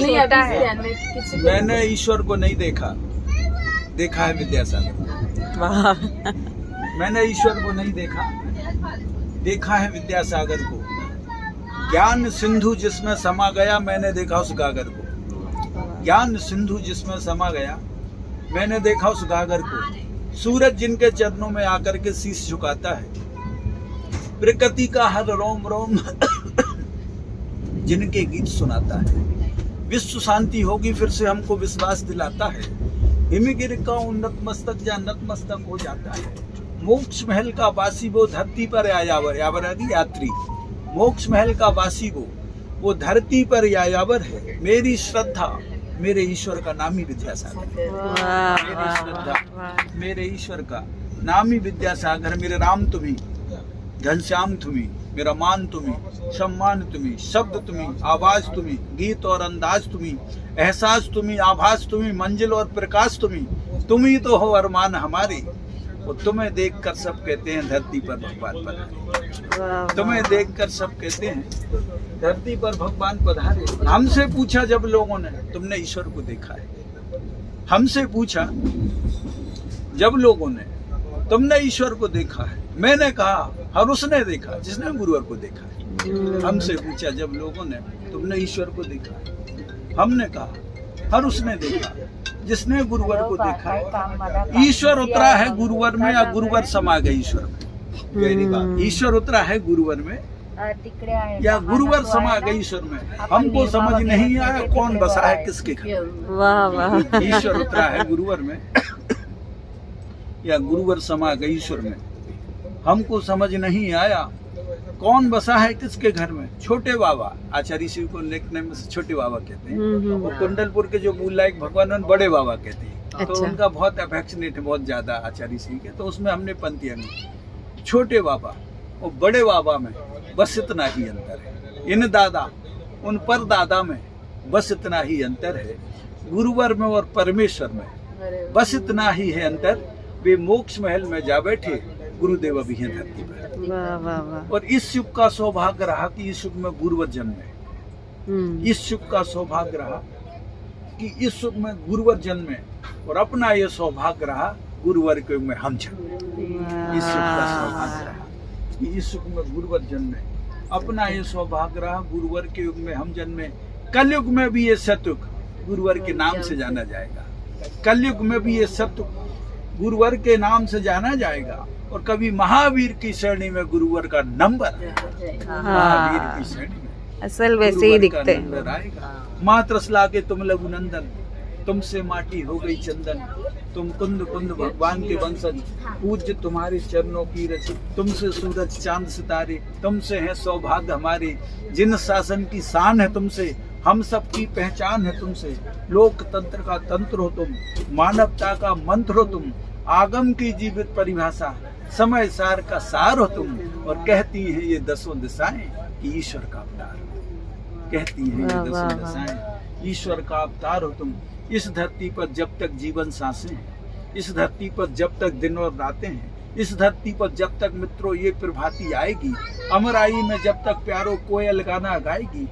नहीं है। मैंने ईश्वर को नहीं देखा, देखा है विद्यासागर। वाह। मैंने ईश्वर को नहीं देखा, देखा है विद्यासागर को। ज्ञान सिंधु जिसमें समा गया, मैंने देखा उस गागर को। ज्ञान सिंधु जिसमें समा गया, मैंने देखा उस गागर को। सूरज जिनके चरणों में आकर के शीश झुकाता है, प्रकृति का हर रोम रोम जिनके गीत सुनाता है। विश्व शांति होगी फिर से हमको विश्वास दिलाता है। हिमगिर का उन्नत मस्तक या नतमस्तक हो जाता है। मोक्ष महल का वासी वो धरती पर आयावर, यावर यात्री। मोक्ष महल का वासी वो धरती पर यायावर है। मेरी श्रद्धा मेरे ईश्वर का नाम ही विद्यासागर है। मेरी श्रद्धा मेरे ईश्वर का नाम ही विद्यासागर। मेरे राम तुम्ही, घनश्याम तुम्ही, मेरा मान तुम्ही, सम्मान तुम्ही, शब्द तुम्ही, आवाज तुम्ही, गीत और अंदाज तुम्ही, एहसास तुम्ही, आभास तुम्ही, मंजिल और प्रकाश तुम्ही तो हो अरमान हमारे। और तुम्हें देखकर सब कहते हैं धरती पर भगवान पधारे। तुम्हें देखकर सब कहते हैं धरती पर भगवान पधारे। हमसे पूछा जब लोगों ने, तुमने ईश्वर को देखा है? हमसे पूछा जब लोगों ने, तुमने ईश्वर को देखा है? मैंने कहा हर उसने देखा जिसने गुरुवर को देखा है। हमसे पूछा जब लोगों ने, तुमने ईश्वर को देखा है? हमने कहा हर उसने देखा जिसने गुरुवर को देखा है। ईश्वर उतरा है गुरुवर में या गुरुवर समा गए ईश्वर में? ईश्वर उतरा है गुरुवर में या गुरुवर समा गए ईश्वर में? हमको समझ नहीं आया कौन बसा है किसके घर। वाह वाह। ईश्वर उतरा है गुरुवर में या गुरुवर समा गए ईश्वर में? हमको समझ नहीं आया कौन बसा है किसके घर में। छोटे बाबा, आचार्य शिव को निकनेम से छोटे बाबा कहते हैं। वो कुंडलपुर के जो मूल लायक भगवान बड़े बाबा कहते हैं। अच्छा। तो उनका बहुत अफेक्शनेट है, बहुत ज्यादा आचार्य शिव के, तो उसमें हमने पंक्तियां ली। छोटे बाबा और बड़े बाबा में बस इतना ही अंतर है। इन दादा उन पर दादा में बस इतना ही अंतर है। गुरुवर में और परमेश्वर में बस इतना ही है अंतर। वे मोक्ष महल में जा बैठे, गुरुदेव अभी हैं धरती पर। वाह वाह वाह। और इस युग का सौभाग्य रहा कि इस युग में गुरुवर जन्मे। इस युग का सौभाग्य रहा कि इस युग में गुरुवर जन्मे, और अपना ये सौभाग्य रहा गुरुवर के युग में हम जन्मे। इस युग का सौभाग्य रहा कि इस युग में गुरुवर जन्मे, अपना ये सौभाग्य रहा गुरुवर के युग में हम जन्मे। कलयुग में भी ये सतयुग गुरुवर के नाम से जाना जाएगा। कलयुग में भी ये सतयुग गुरुवर के नाम से जाना जाएगा। और कभी महावीर की श्रेणी में गुरुवर का नंबर, महावीर की श्रेणी में असल वैसे ही दिखते हैं। आएगा। माँ त्रसला के तुम लघु नंदन, तुमसे माटी हो गई चंदन। तुम कुंद कुंद भगवान के वंशज, पूज्य तुम्हारे चरणों की रचित। तुमसे सूरज चांद सितारे, तुमसे है सौभाग्य हमारे। जिन शासन की शान है तुमसे, हम सब की पहचान है तुमसे। लोकतंत्र का तंत्र हो तुम, मानवता का मंत्र हो तुम। आगम की जीवित परिभाषा, समय सार का सार हो तुम। और कहती हैं ये दसों दिशाएं कि ईश्वर का अवतार। कहती हैं ये दसों दिशाएं ईश्वर का अवतार हो तुम। इस धरती पर जब तक जीवन सांसें हैं, इस धरती पर जब तक दिन और रातें हैं, इस धरती पर जब तक मित्रों ये प्रभाती आएगी, अमराई में जब तक प्यारो कोयल गाना गाएगी,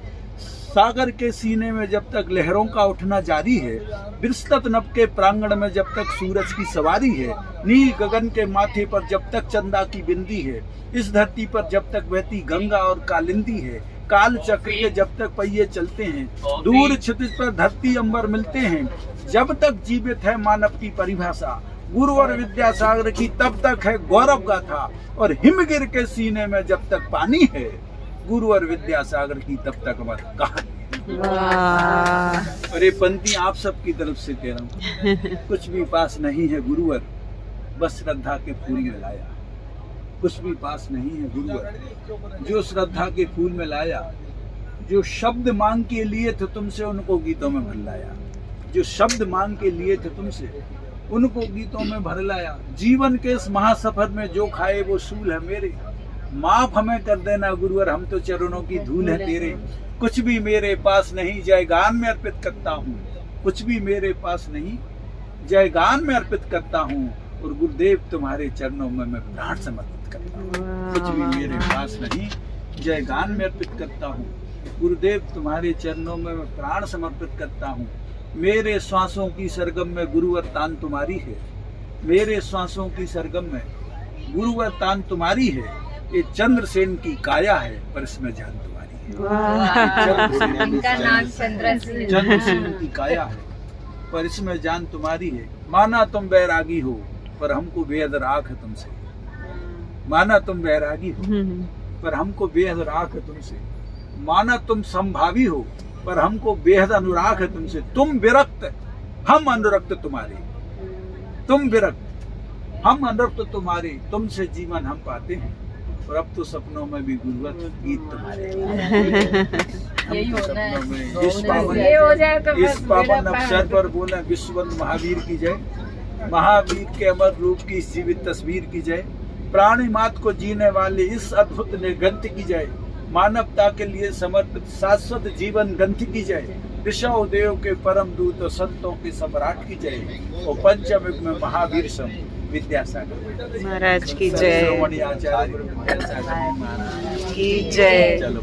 सागर के सीने में जब तक लहरों का उठना जारी है, विस्तृत नभ के प्रांगण में जब तक सूरज की सवारी है, नील गगन के माथे पर जब तक चंदा की बिंदी है, इस धरती पर जब तक बहती गंगा और कालिंदी है, काल चक्र के जब तक पहिए चलते हैं, दूर क्षितिज पर धरती अंबर मिलते हैं, जब तक जीवित है मानव की परिभाषा, गुरुवर विद्यासागर की तब तक है गौरव गाथा। और हिमगिर के सीने में जब तक पानी है, गुरुवर विद्यासागर की तब तक हमारी कहानी। और ये पंक्ति आप सबकी तरफ से कह रहा हूँ। कुछ भी पास नहीं है गुरुवर, बस श्रद्धा के फूल में लाया। कुछ भी पास नहीं है गुरुवर, जो श्रद्धा के फूल में लाया। जो शब्द मांग के लिए थे तुमसे, उनको गीतों में भर लाया। जो शब्द मांग के लिए थे तुमसे, उनको गीतों में भर लाया। जीवन के इस महासफर में जो खाए वो सूल है मेरे। माफ हमें कर देना गुरुवर, हम तो चरणों की धूल है तेरे। कुछ भी मेरे पास नहीं, जय गान में अर्पित करता हूँ। कुछ भी मेरे पास नहीं, जय गान में अर्पित करता हूँ। और गुरुदेव तुम्हारे चरणों में मैं प्राण समर्पित करता हूँ। कुछ भी मेरे पास नहीं, जय गान में अर्पित करता हूँ। गुरुदेव तुम्हारे चरणों में मैं प्राण समर्पित करता हूँ। मेरे श्वासों की सरगम में गुरुवर तान तुम्हारी है, मेरे श्वासों की सरगम में गुरुवर तान तुम्हारी है। ये चंद्रसेन की काया है पर इसमें जान तुम्हारी है। इनका नाम चंद्रसेन। चंद्रसेन की काया है पर इसमें जान तुम्हारी है। माना तुम बैरागी हो पर हमको बेहद राख है तुमसे, माना तुम बैरागी हो पर हमको बेहद राख है तुमसे, माना तुम संभावी हो पर हमको बेहद अनुराग है तुमसे। तुम विरक्त हम अनुरक्त तुम्हारे, तुम विरक्त हम अनुरक्त तुम्हारे, तुमसे जीवन हम पाते हैं। और अब तो सपनों में भी गुरुवर गीत तुम्हारे। यही होना है। सपनों में इस पावन अवसर पर बोले विश्ववंद महावीर की जय, महावीर के अमर रूप की इस जीवित तस्वीर की जय, प्राणी मात को जीने वाले इस अद्भुत निर्ग्रंथ की जय, मानवता के लिए समर्पित शाश्वत जीवन ग्रंथ की जय, ऋषभ देव के परम दूत और संतों के सम्राट की जय, और पंचम युग में महावीर सम विद्यासागर महाराज की जय, श्रोमणी आचार्य गुरु विद्यासागर महाराज की जय। चलो।